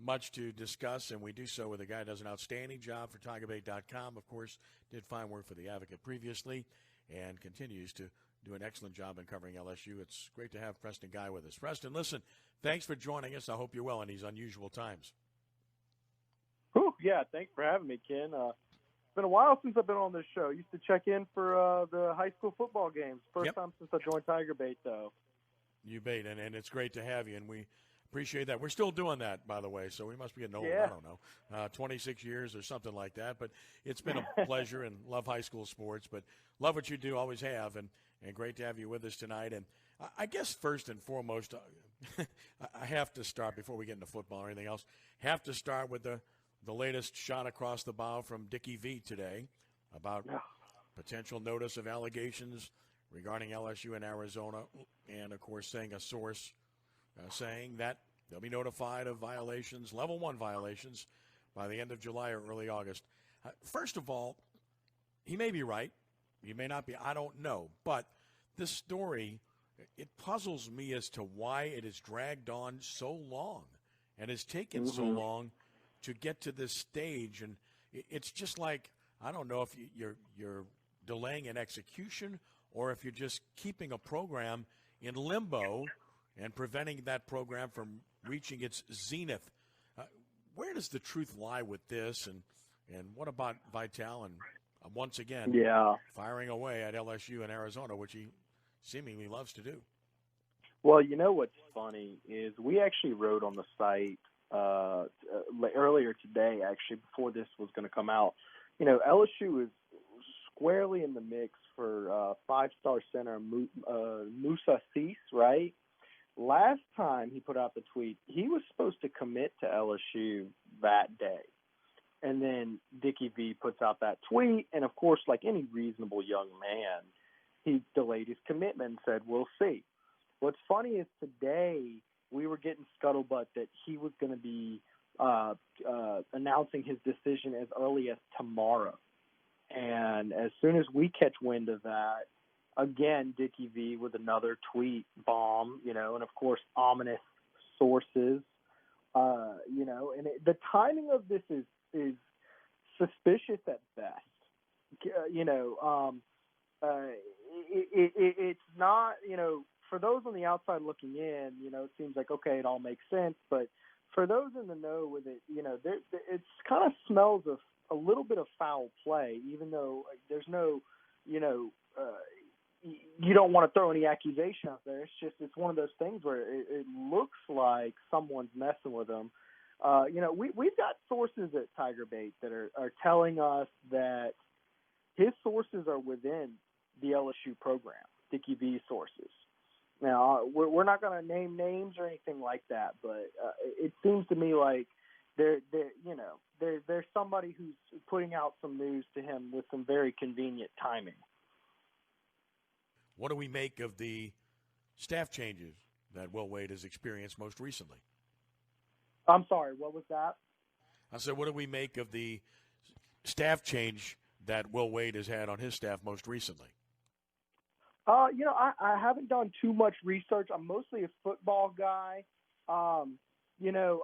much to discuss, and we do so with a guy who does an outstanding job for TigerBait.com. Of course, did fine work for The Advocate previously and continues to do an excellent job in covering LSU. It's great to have Preston Guy with us. Preston, listen, thanks for joining us. I hope you're well in these unusual times. Whew, yeah, thanks for having me, Ken. It's been a while since I've been on this show. I used to check in for the high school football games. First time since I joined Tiger Bait, though. You bait, and it's great to have you, and we appreciate that. We're still doing that, by the way, so we must be getting old. Yeah. I don't know, 26 years or something like that. But it's been a pleasure, and love high school sports, but love what you do, always have, and great to have you with us tonight. And I guess first and foremost, I have to start, before we get into football or anything else, have to start with the latest shot across the bow from Dickie V today about potential notice of allegations regarding LSU and Arizona, and, of course, saying a source saying that they'll be notified of violations, level 1 violations, by the end of July or early August. First of all, he may be right. He may not be. I don't know. But this story, it puzzles me as to why it has dragged on so long and has taken so long to get to this stage. And it's just like, I don't know if you're delaying an execution or if you're just keeping a program in limbo and preventing that program from reaching its zenith. Where does the truth lie with this? And what about Vitale and once again firing away at LSU and Arizona, which he seemingly loves to do? Well, you know what's funny is we actually wrote on the site earlier today, actually, before this was going to come out. You know, LSU is squarely in the mix for five-star center Musa Cease, right? Last time he put out the tweet, he was supposed to commit to LSU that day. And then Dickie V puts out that tweet, and of course, like any reasonable young man, he delayed his commitment and said, we'll see. What's funny is today we were getting scuttlebutt that he was going to be announcing his decision as early as tomorrow. And as soon as we catch wind of that, again, Dickie V with another tweet bomb, you know, and of course, ominous sources, you know, and the timing of this is suspicious at best. You know, it's not, you know, for those on the outside looking in, you know, it seems like, okay, it all makes sense. But for those in the know with it, you know, it's kind of smells of a little bit of foul play, even though there's no, you know, you don't want to throw any accusation out there. It's just, it's one of those things where it looks like someone's messing with them. You know, we've got sources at Tiger Bait that are telling us that his sources are within the LSU program, Dickie V sources. Now, we're not going to name names or anything like that, but it seems to me like there's somebody who's putting out some news to him with some very convenient timing. What do we make of the staff changes that Will Wade has experienced most recently? I'm sorry, what was that? I said, what do we make of the staff change that Will Wade has had on his staff most recently? You know, I haven't done too much research. I'm mostly a football guy. You know,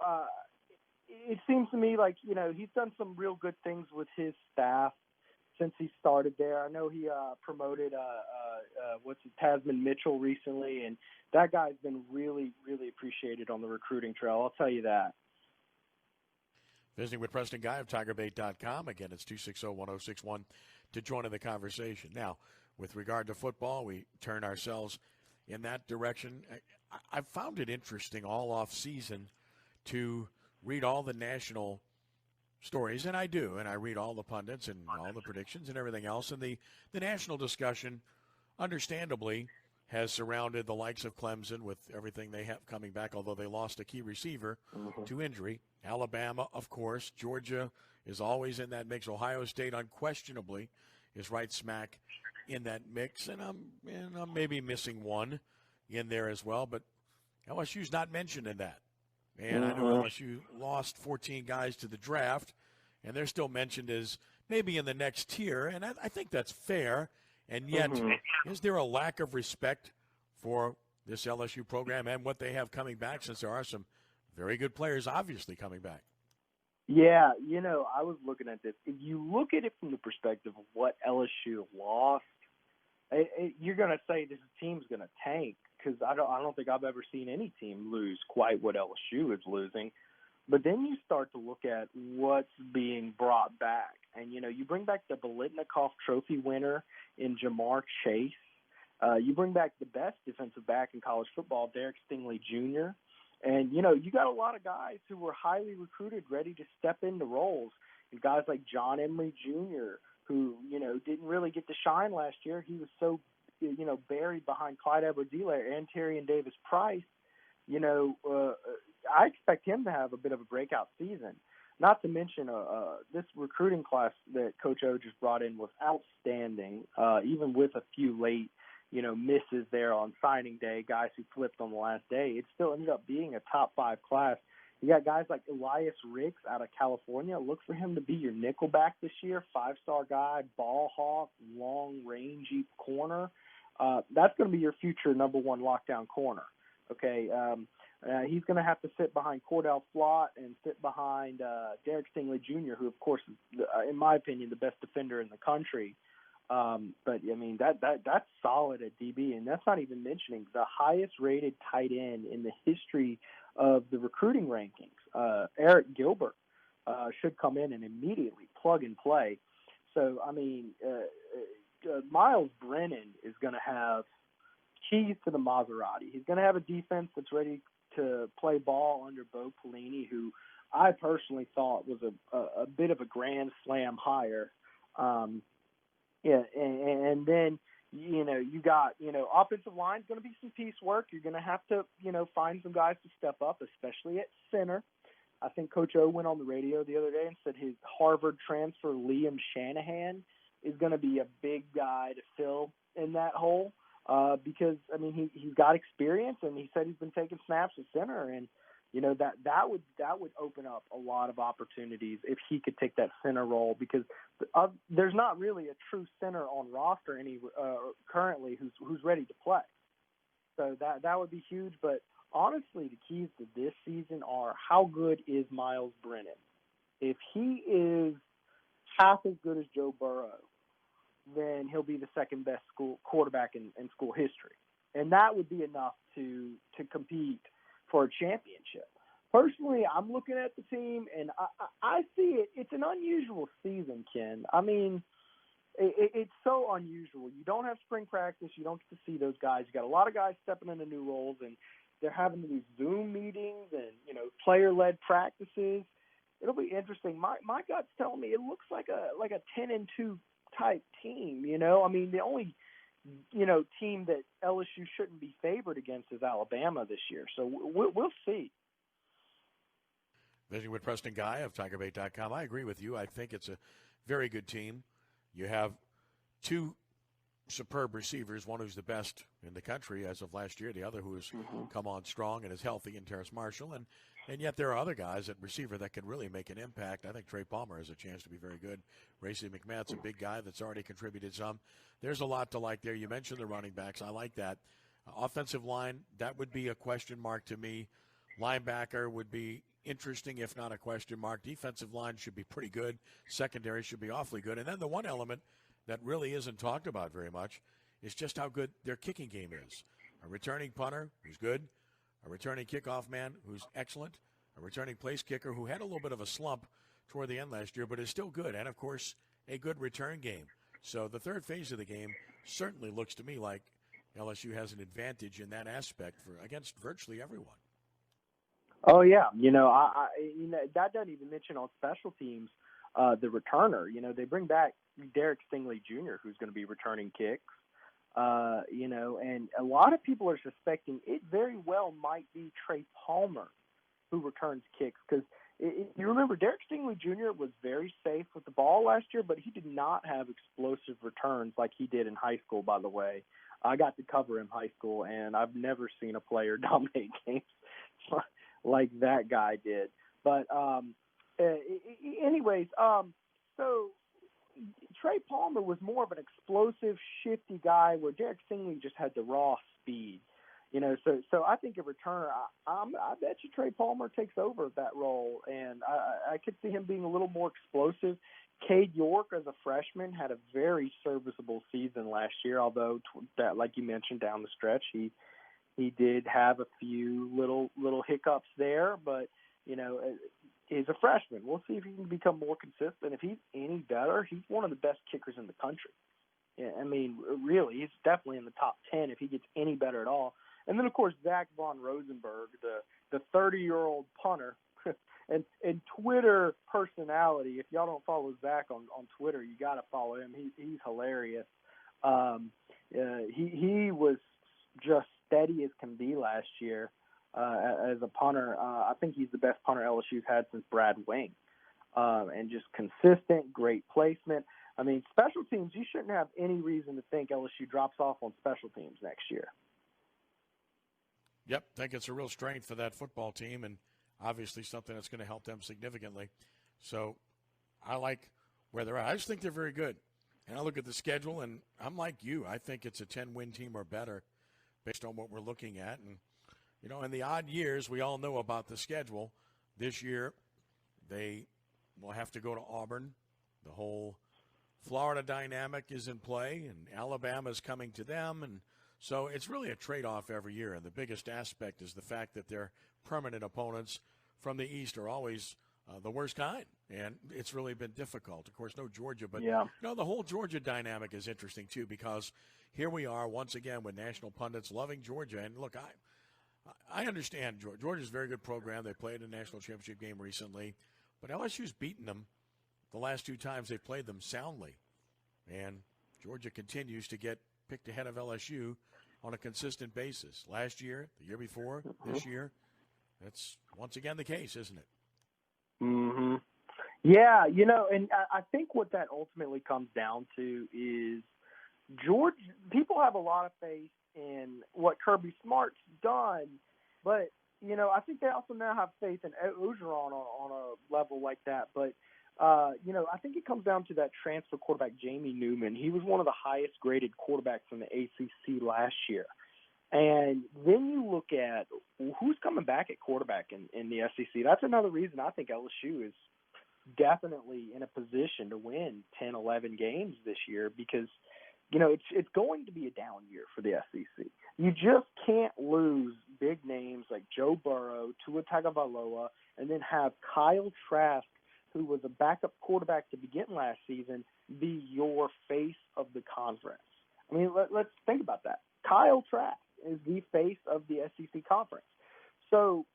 it seems to me like, you know, he's done some real good things with his staff since he started there. I know he promoted Tasman Mitchell recently, and that guy's been really, really appreciated on the recruiting trail. I'll tell you that. Visiting with Preston Guy of TigerBait.com. Again, it's 260-1061 to join in the conversation. Now, with regard to football, we turn ourselves in that direction. I found it interesting all off season to read all the national stories, and I do, and I read all the pundits and all the predictions and everything else. And the national discussion, understandably, has surrounded the likes of Clemson with everything they have coming back, although they lost a key receiver to injury. Alabama, of course. Georgia is always in that mix. Ohio State, unquestionably, is right smack in that mix. And I'm maybe missing one in there as well, but LSU's not mentioned in that. And I know LSU lost 14 guys to the draft, and they're still mentioned as maybe in the next tier, and I think that's fair. And yet, is there a lack of respect for this LSU program and what they have coming back, since there are some very good players obviously coming back. Yeah, I was looking at this. If you look at it from the perspective of what LSU lost, you're going to say this team's going to tank, because I don't think I've ever seen any team lose quite what LSU is losing. But then you start to look at what's being brought back. And, you bring back the Biletnikoff Trophy winner in Jamar Chase. You bring back the best defensive back in college football, Derek Stingley Jr., and, you got a lot of guys who were highly recruited, ready to step into roles. And guys like John Emery Jr., who, didn't really get to shine last year. He was so, buried behind Clyde Edwards-Helaire and Tyrion Davis-Price. I expect him to have a bit of a breakout season. Not to mention this recruiting class that Coach O just brought in was outstanding, even with a few late misses there on signing day, guys who flipped on the last day. It still ended up being a top 5 class. You got guys like Elias Ricks out of California. Look for him to be your nickelback this year. 5-star guy, ball hawk, long, rangy corner. That's going to be your future number 1 lockdown corner. Okay, he's going to have to sit behind Cordell Flott and sit behind Derek Stingley Jr., who, of course, is, in my opinion, the best defender in the country. But I mean that's solid at DB, and that's not even mentioning the highest rated tight end in the history of the recruiting rankings. Eric Gilbert should come in and immediately plug and play. So I mean, Miles Brennan is going to have keys to the Maserati. He's going to have a defense that's ready to play ball under Bo Pelini, who I personally thought was a bit of a grand slam hire. Yeah, and then, you got, offensive line is going to be some piecework. You're going to have to, find some guys to step up, especially at center. I think Coach O went on the radio the other day and said his Harvard transfer, Liam Shanahan, is going to be a big guy to fill in that hole because, I mean, he's got experience, and he said he's been taking snaps at center, and, that would open up a lot of opportunities if he could take that center role, because there's not really a true center on roster currently who's ready to play. So that would be huge. But honestly, the keys to this season are how good is Miles Brennan. If he is half as good as Joe Burrow, then he'll be the second best quarterback in school history, and that would be enough to compete for a championship. Personally, I'm looking at the team, and I see it. It's an unusual season, Ken. I mean, it's so unusual. You don't have spring practice. You don't get to see those guys. You got a lot of guys stepping into new roles, and they're having these Zoom meetings and, player-led practices. It'll be interesting. My gut's telling me it looks like a 10-2 type team, I mean, the only team that LSU shouldn't be favored against is Alabama this year. So we'll see. Visiting with Preston Guy of TigerBait.com. I agree with you. I think it's a very good team. You have 2 superb receivers, one who's the best in the country as of last year, the other who has come on strong and is healthy in Terrace Marshall. And yet there are other guys at receiver that can really make an impact. I think Trey Palmer has a chance to be very good. Racy McMahon's a big guy that's already contributed some. There's a lot to like there. You mentioned the running backs. I like that. Offensive line, that would be a question mark to me. Linebacker would be interesting, if not a question mark. Defensive line should be pretty good. Secondary should be awfully good. And then the one element that really isn't talked about very much is just how good their kicking game is. A returning punter who's good, a returning kickoff man who's excellent, a returning place kicker who had a little bit of a slump toward the end last year but is still good, and, of course, a good return game. So the third phase of the game certainly looks to me like LSU has an advantage in that aspect against virtually everyone. Oh, yeah. That doesn't even mention on special teams the returner. They bring back Derek Stingley Jr., who's going to be returning kicks. And a lot of people are suspecting it very well might be Trey Palmer who returns kicks, because you remember Derek Stingley Jr. was very safe with the ball last year, but he did not have explosive returns like he did in high school, by the way. I got to cover him high school, and I've never seen a player dominate games like that guy did. But anyways, so Trey Palmer was more of an explosive, shifty guy where Derek Stingley just had the raw speed. So I think a returner, I bet you Trey Palmer takes over that role, and I could see him being a little more explosive. Cade York, as a freshman, had a very serviceable season last year, although that, like you mentioned, down the stretch, he did have a few little hiccups there, but he's a freshman. We'll see if he can become more consistent. If he's any better, he's one of the best kickers in the country. Yeah, I mean, really, he's definitely in the top 10 if he gets any better at all. And then, of course, Zach von Rosenberg, the 30-year-old punter, and Twitter personality. If y'all don't follow Zach on Twitter, you got to follow him. He's hilarious. He was just steady as can be last year as a punter. I think he's the best punter LSU's had since Brad Wing, and just consistent, great placement. I mean, special teams, you shouldn't have any reason to think LSU drops off on special teams next year. Yep, I think it's a real strength for that football team, and obviously something that's going to help them significantly. So I like where they're at. I just think they're very good. And I look at the schedule, and I'm like you. I think it's a 10-win team or better based on what we're looking at. And, in the odd years, we all know about the schedule. This year, they will have to go to Auburn. The whole Florida dynamic is in play, and Alabama's coming to them. And so it's really a trade-off every year. And the biggest aspect is the fact that their permanent opponents from the East are always the worst kind. And it's really been difficult. Of course, no Georgia, but yeah. The whole Georgia dynamic is interesting, too, because here we are once again with national pundits loving Georgia. And, look, I understand Georgia. Georgia's a very good program. They played a national championship game recently. But LSU's beaten them the last two times they played them soundly. And Georgia continues to get picked ahead of LSU on a consistent basis. Last year, the year before, this year, that's once again the case, isn't it? Mm-hmm. Yeah, and I think what that ultimately comes down to is Georgia. People have a lot of faith in what Kirby Smart's done, but I think they also now have faith in Orgeron on a level like that. But I think it comes down to that transfer quarterback, Jamie Newman. He was one of the highest graded quarterbacks in the ACC last year. And then you look at who's coming back at quarterback in the SEC. That's another reason I think LSU is definitely in a position to win 10, 11 games this year because, it's going to be a down year for the SEC. You just can't lose big names like Joe Burrow, Tua Tagovailoa, and then have Kyle Trask, who was a backup quarterback to begin last season, be your face of the conference. I mean, let's think about that. Kyle Trask is the face of the SEC conference. So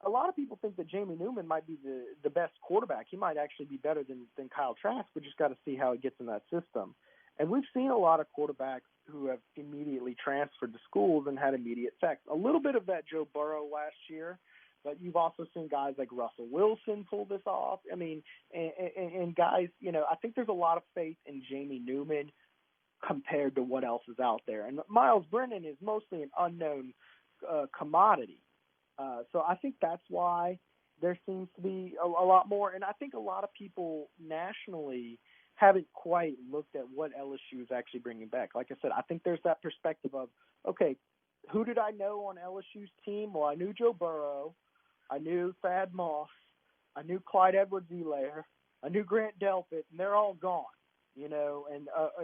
a lot of people think that Jamie Newman might be the best quarterback. He might actually be better than Kyle Trask. We just got to see how it gets in that system. And we've seen a lot of quarterbacks who have immediately transferred to schools and had immediate success. A little bit of that Joe Burrow last year, but you've also seen guys like Russell Wilson pull this off. I mean, and guys, I think there's a lot of faith in Jamie Newman compared to what else is out there. And Miles Brennan is mostly an unknown commodity. So I think that's why there seems to be a lot more. And I think a lot of people nationally haven't quite looked at what LSU is actually bringing back. Like I said, I think there's that perspective of, okay, who did I know on LSU's team? Well, I knew Joe Burrow. I knew Thad Moss. I knew Clyde Edwards-Helaire. I knew Grant Delpit, and they're all gone, and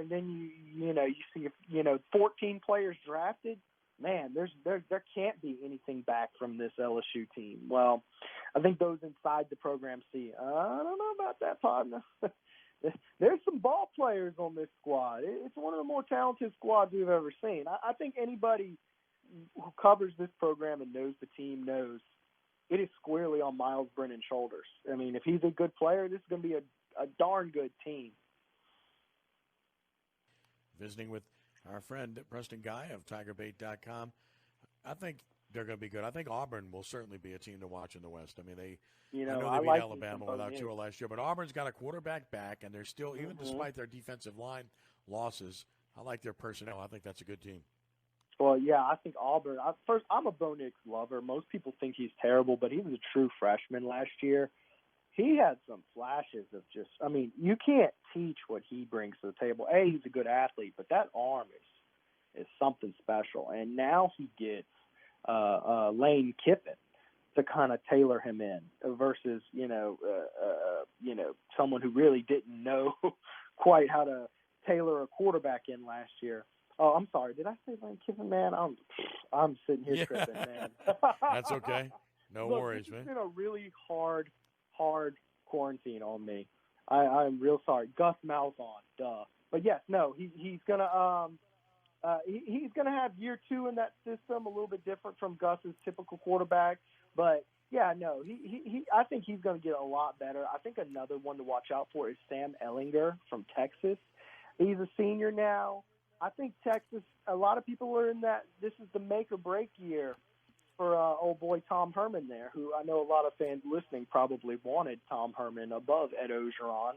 then you see 14 players drafted. Man, there can't be anything back from this LSU team. Well, I think those inside the program see, I don't know about that, partner. There's some ball players on this squad. It's one of the more talented squads we've ever seen. I think anybody who covers this program and knows the team knows it is squarely on Miles Brennan's shoulders. I mean, if he's a good player, this is going to be a darn good team. Visiting with our friend Preston Guy of TigerBait.com, I think they're going to be good. I think Auburn will certainly be a team to watch in the West. I mean, I know they beat Alabama without Tua last year, but Auburn's got a quarterback back, and they're still, even despite their defensive line losses, I like their personnel. I think that's a good team. Well, yeah, I think Auburn. First, I'm a Bo Nix lover. Most people think he's terrible, but he was a true freshman last year. He had some flashes of just, I mean, you can't teach what he brings to the table. He's a good athlete, but that arm is something special. And now he gets Lane Kiffin to kind of tailor him in versus, someone who really didn't know quite how to tailor a quarterback in last year. Oh, I'm sorry. Did I say Lane Kiffin, man? I'm sitting here tripping, man. That's okay. No Look, worries, man. It's been a really hard quarantine on me. I'm real sorry. Gus Malzahn, duh. But yes, no, he's gonna he's gonna have year two in that system, a little bit different from Gus's typical quarterback. But yeah, no, he I think he's gonna get a lot better. I think another one to watch out for is Sam Ehlinger from Texas. He's a senior now. I think Texas, a lot of people are in that this is the make or break year for old boy Tom Herman there, who I know a lot of fans listening probably wanted Tom Herman above Ed Ogeron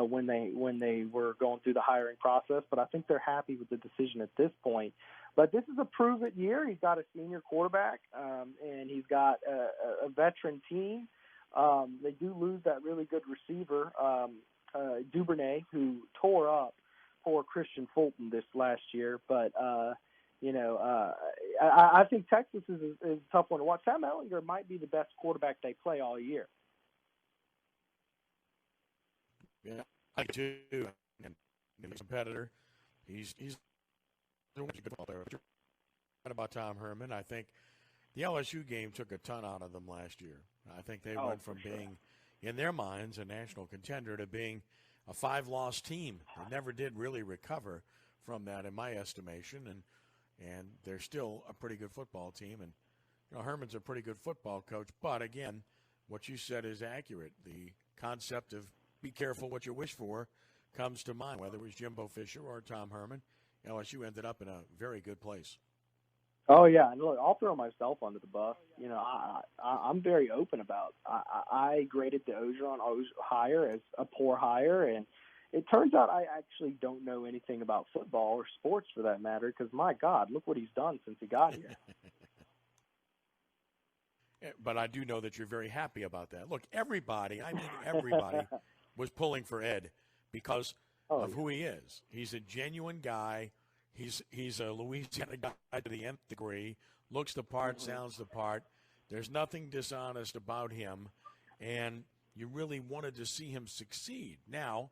when they were going through the hiring process. But I think they're happy with the decision at this point. But this is a prove-it year. He's got a senior quarterback, and he's got a veteran team. They do lose that really good receiver, Duvernay, who tore up poor Christian Fulton this last year. But, I think Texas is a tough one to watch. Sam Ehlinger might be the best quarterback they play all year. Yeah, I do. And he's a competitor. He's a good football player. What about Tom Herman? I think the LSU game took a ton out of them last year. I think they went from being, in their minds, a national contender to being a 5-loss team. They never did really recover from that, in my estimation, and they're still a pretty good football team. And Herman's a pretty good football coach. But again, what you said is accurate. The concept of be careful what you wish for comes to mind, whether it was Jimbo Fisher or Tom Herman. LSU ended up in a very good place. Oh, yeah. And look, I'll throw myself under the bus. I'm very open about I graded the Ogeron hire as a poor hire, and it turns out I actually don't know anything about football or sports for that matter because, my God, look what he's done since he got here. But I do know that you're very happy about that. Look, everybody was pulling for Ed because of who he is. He's a genuine guy. He's a Louisiana guy to the nth degree, looks the part, sounds the part. There's nothing dishonest about him, and you really wanted to see him succeed. Now,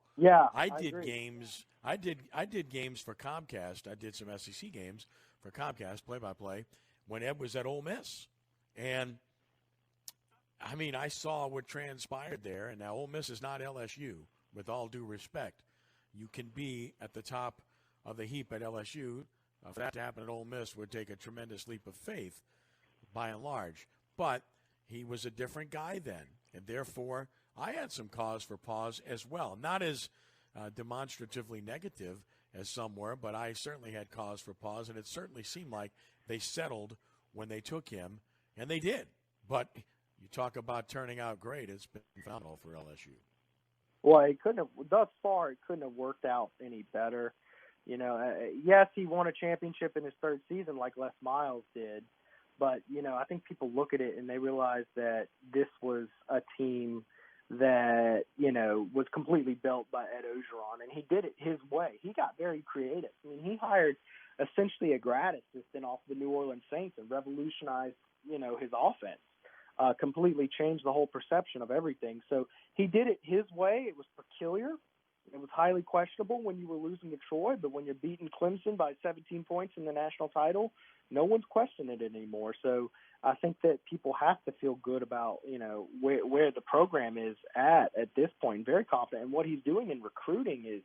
I did games for Comcast. I did some SEC games for Comcast, play-by-play, when Ed was at Ole Miss. And, I mean, I saw what transpired there, and now Ole Miss is not LSU, with all due respect. You can be at the top of the heap at LSU. For that to happen at Ole Miss would take a tremendous leap of faith, by and large. But he was a different guy then, and therefore I had some cause for pause as well. Not as demonstratively negative as some were, but I certainly had cause for pause, and it certainly seemed like they settled when they took him, and they did. But you talk about turning out great. It's been phenomenal for LSU. Well, thus far, it couldn't have worked out any better. Yes, he won a championship in his third season like Les Miles did, but, I think people look at it and they realize that this was a team that, was completely built by Ed Ogeron, and he did it his way. He got very creative. I mean, he hired essentially a grad assistant off the New Orleans Saints and revolutionized, his offense, completely changed the whole perception of everything. So he did it his way. It was peculiar. It was highly questionable when you were losing to Troy, but when you're beating Clemson by 17 points in the national title, no one's questioning it anymore. So I think that people have to feel good about, where the program is at this point, very confident. And what he's doing in recruiting is,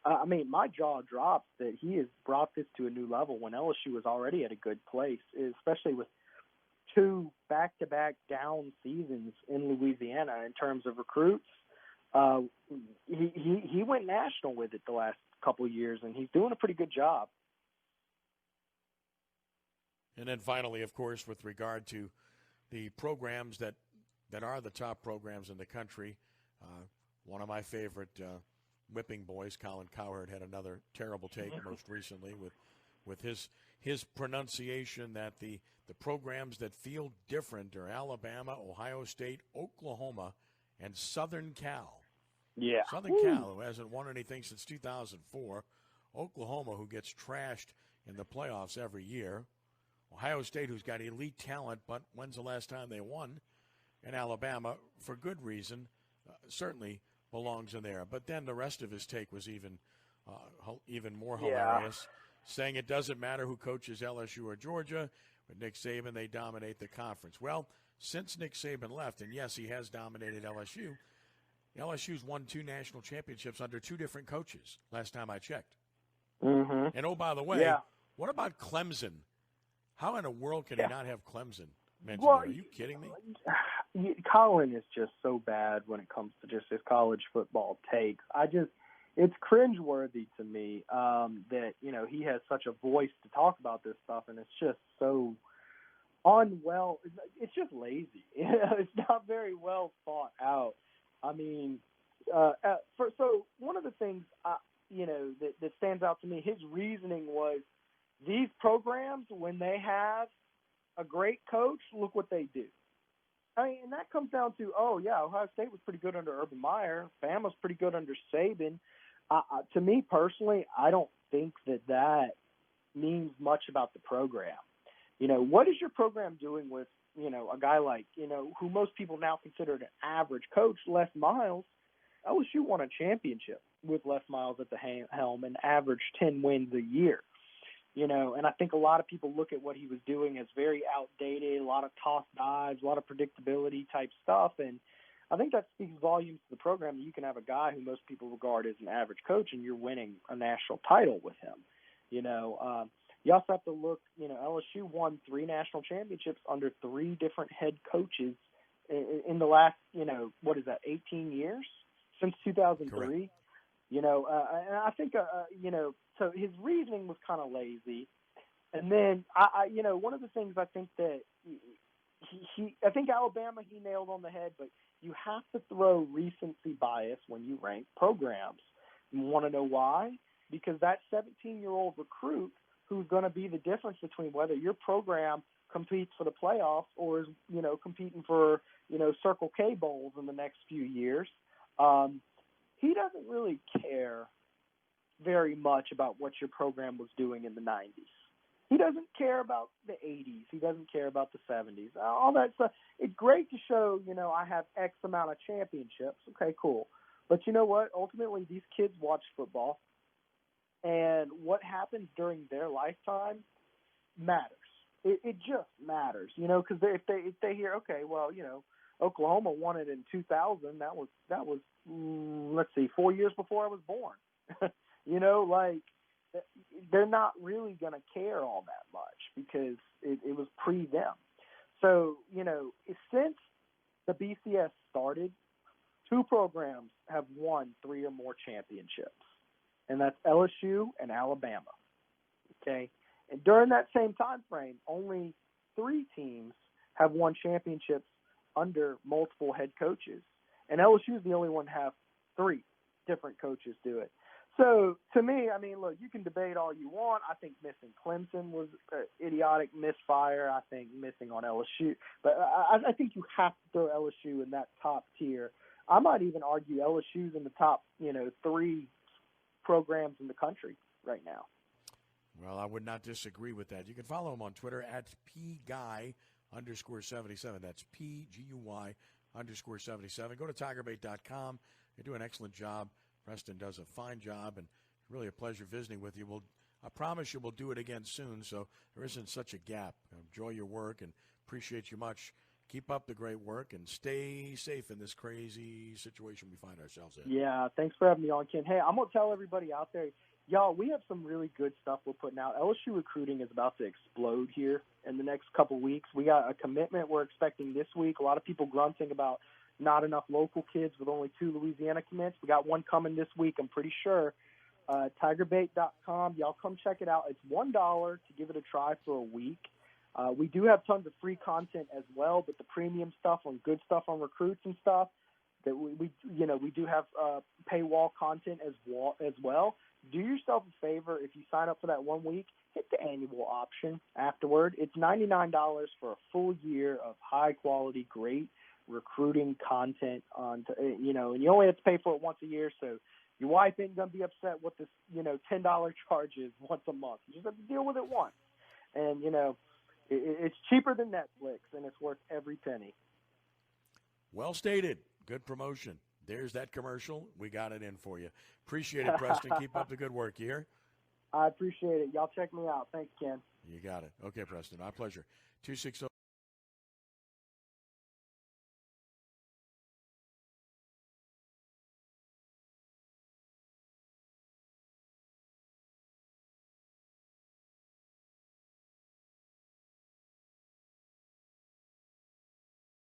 my jaw drops that he has brought this to a new level when LSU was already at a good place, especially with 2 back-to-back down seasons in Louisiana in terms of recruits. He went national with it the last couple of years, and he's doing a pretty good job. And then finally, of course, with regard to the programs that are the top programs in the country, one of my favorite whipping boys, Colin Cowherd, had another terrible take most recently with his pronunciation that the programs that feel different are Alabama, Ohio State, Oklahoma, and Southern Cal. Yeah. Southern Cal, who hasn't won anything since 2004. Oklahoma, who gets trashed in the playoffs every year. Ohio State, who's got elite talent, but when's the last time they won? And Alabama, for good reason, certainly belongs in there. But then the rest of his take was even more hilarious, saying it doesn't matter who coaches LSU or Georgia. With Nick Saban, they dominate the conference. Well, since Nick Saban left, and yes, he has dominated LSU, LSU's won 2 national championships under 2 different coaches, last time I checked. Mm-hmm. And, oh, by the way, what about Clemson? How in the world can he not have Clemson mentioned? Are you kidding me? Colin is just so bad when it comes to just his college football takes. It's cringeworthy to me that, he has such a voice to talk about this stuff, and it's just so unwell. It's just lazy. It's not very well thought out. I mean, so one of the things, that stands out to me, his reasoning was these programs, when they have a great coach, look what they do. I mean, and that comes down to, Ohio State was pretty good under Urban Meyer. Bama's pretty good under Saban. To me personally, I don't think that means much about the program. What is your program doing with, a guy like, who most people now consider an average coach, Les Miles? LSU won a championship with Les Miles at the helm and averaged 10 wins a year. And I think a lot of people look at what he was doing as very outdated, a lot of toss dives, a lot of predictability type stuff. And I think that speaks volumes to the program. You can have a guy who most people regard as an average coach and you're winning a national title with him. You also have to look, LSU won 3 national championships under 3 different head coaches in the last, 18 years since 2003. Correct. And I think, so his reasoning was kind of lazy. And then, one of the things I think that I think Alabama he nailed on the head, but you have to throw recency bias when you rank programs. You want to know why? Because that 17-year-old recruit who's going to be the difference between whether your program competes for the playoffs or is, competing for, Circle K bowls in the next few years, he doesn't really care very much about what your program was doing in the 90s. He doesn't care about the 80s. He doesn't care about the 70s. All that stuff. It's great to show, I have X amount of championships. Okay, cool. But you know what? Ultimately, these kids watch football, and what happens during their lifetime matters. It just matters, because if they hear, okay, well, Oklahoma won it in 2000. That was 4 years before I was born. They're not really going to care all that much because it was pre them. So, since the BCS started, 2 programs have won 3 or more championships, and that's LSU and Alabama. Okay. And during that same time frame, only 3 teams have won championships under multiple head coaches. And LSU is the only one to have 3 different coaches do it. So, to me, I mean, look, you can debate all you want. I think missing Clemson was an idiotic misfire. I think missing on LSU. But I think you have to throw LSU in that top tier. I might even argue LSU's in the top, 3 programs in the country right now. Well, I would not disagree with that. You can follow him on Twitter at PGuy_77. That's PGUY_77. Go to TigerBait.com. They do an excellent job. Preston does a fine job, and really a pleasure visiting with you. I promise you we'll do it again soon, so there isn't such a gap. Enjoy your work and appreciate you much. Keep up the great work and stay safe in this crazy situation we find ourselves in. Yeah, thanks for having me on, Ken. Hey, I'm going to tell everybody out there, y'all, we have some really good stuff we're putting out. LSU recruiting is about to explode here in the next couple weeks. We got a commitment we're expecting this week. A lot of people grunting about not enough local kids with only 2 Louisiana commits. We got one coming this week, I'm pretty sure. TigerBait.com. Y'all come check it out. It's $1 to give it a try for a week. We do have tons of free content as well, but the premium stuff on good stuff on recruits and stuff that we do have paywall content as well. Do yourself a favor if you sign up for that 1 week, hit the annual option afterward. It's $99 for a full year of high quality, great recruiting content and you only have to pay for it once a year, so your wife ain't gonna be upset with this $10 charges once a month. You just have to deal with it once. And It's cheaper than Netflix, and it's worth every penny. Well stated. Good promotion. There's that commercial. We got it in for you. Appreciate it, Preston. Keep up the good work. You hear? I appreciate it. Y'all check me out. Thanks, Ken. You got it. Okay, Preston. Our pleasure. 260